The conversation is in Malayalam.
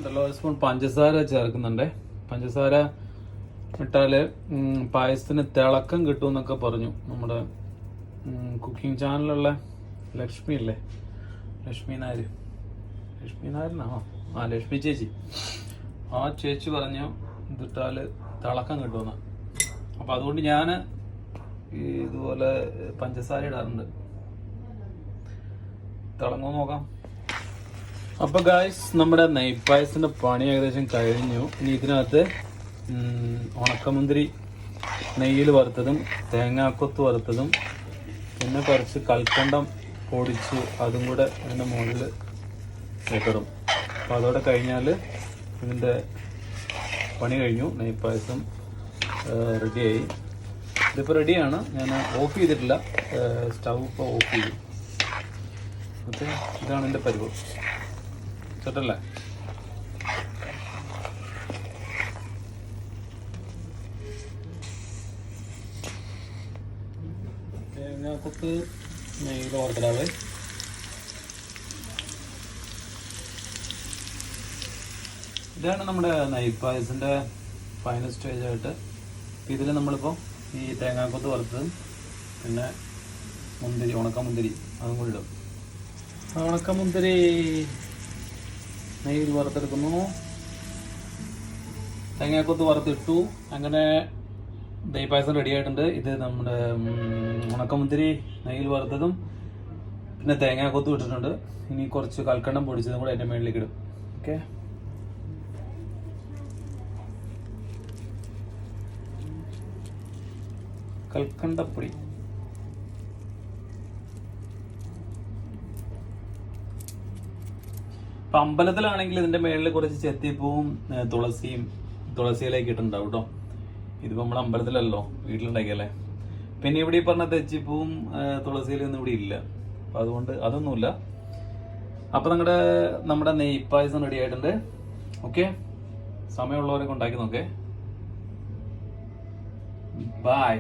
ഉണ്ടല്ലോ ഒരു സ്പൂൺ പഞ്ചസാര ചേർക്കുന്നുണ്ട്. പഞ്ചസാര ഇട്ടാല് പായസത്തിന് തിളക്കം കിട്ടും എന്നൊക്കെ പറഞ്ഞു നമ്മുടെ കുക്കിംഗ് ചാനലുള്ള ലക്ഷ്മി ഇല്ലേ, ലക്ഷ്മി നായരനാണോ? ലക്ഷ്മി ചേച്ചി. ആ ചേച്ചി പറഞ്ഞു ഇതിട്ടാല് തിളക്കം കിട്ടുമെന്ന്. അപ്പൊ അതുകൊണ്ട് ഞാൻ ഇതുപോലെ പഞ്ചസാര ഇടാറുണ്ട്. തിളങ്ങോ നോക്കാം. അപ്പൊ ഗായ്സ്, നമ്മുടെ നെയ്പായസത്തിന്റെ പണി ഏകദേശം കഴിഞ്ഞു. ഇനി ഇതിനകത്ത് ഉണക്കമുന്തിരി നെയ്യിൽ വറുത്തതും തേങ്ങാക്കൊത്ത് വറുത്തതും പിന്നെ കുറച്ച് കൽക്കണ്ടം പൊടിച്ച് അതും കൂടെ ഇതിൻ്റെ മുകളിൽ ഇടും. അപ്പോൾ അതോടെ കഴിഞ്ഞാൽ ഇതിൻ്റെ പണി കഴിഞ്ഞു. നെയ്പായസം റെഡിയായി. ഇതിപ്പോൾ റെഡിയാണ്. ഞാൻ ഓഫ് ചെയ്തിട്ടില്ല, സ്റ്റൗ ഇപ്പോൾ ഓഫ് ചെയ്തു. ഓക്കെ, ഇതാണ് എൻ്റെ പരിവ്. കേട്ടല്ലേ? തേങ്ങാക്കൊത്ത് നെയ്യിൽ ഓർഡറാവേ. ഇതാണ് നമ്മുടെ നെയ്പായസിൻ്റെ ഫൈനൽ സ്റ്റേജ് ആയിട്ട്. ഇതിൽ നമ്മളിപ്പോൾ ഈ തേങ്ങാക്കൊത്ത് വറുത്തതും പിന്നെ മുന്തിരി, ഉണക്കമുന്തിരി അതും കൂടി ഇടും. ഉണക്കമുന്തിരി നെയ്യിൽ വറുത്തെടുക്കുന്നു, തേങ്ങാക്കൊത്ത് വറുത്തിട്ടു. അങ്ങനെ നെയ്പായസം റെഡി ആയിട്ടുണ്ട്. ഇത് നമ്മുടെ ഉണക്കമുന്തിരി നെയ്യിൽ വറുത്തതും പിന്നെ തേങ്ങാക്കൊത്തും ഇട്ടിട്ടുണ്ട്. ഇനി കുറച്ച് കൽക്കണ്ടം പൊടിച്ചതും കൂടെ അതിൻ്റെ മേളിലേക്ക് ഇടും. ഓക്കെ, കൽക്കണ്ടപ്പൊടി. ഇപ്പൊ അമ്പലത്തിലാണെങ്കിൽ ഇതിന്റെ മേളിൽ കുറച്ച് ചെത്തിപ്പൂവും തുളസിയിലേക്ക് ഇട്ടുണ്ടാവും കേട്ടോ. ഇതിപ്പോ നമ്മുടെ അമ്പലത്തിലല്ലോ, വീട്ടിലുണ്ടാക്കിയല്ലേ. പിന്നെ ഇവിടെ ഈ പറഞ്ഞ തെച്ചിപ്പൂവും തുളസിയിലൊന്നും ഇവിടെ ഇല്ല, അപ്പൊ അതുകൊണ്ട് അതൊന്നുമില്ല. അപ്പൊ നമ്മുടെ നെയ്പായസം റെഡി ആയിട്ടുണ്ട്. ഓക്കെ, സമയമുള്ളവരൊക്കെ ഉണ്ടാക്കി നോക്കേ. ബൈ.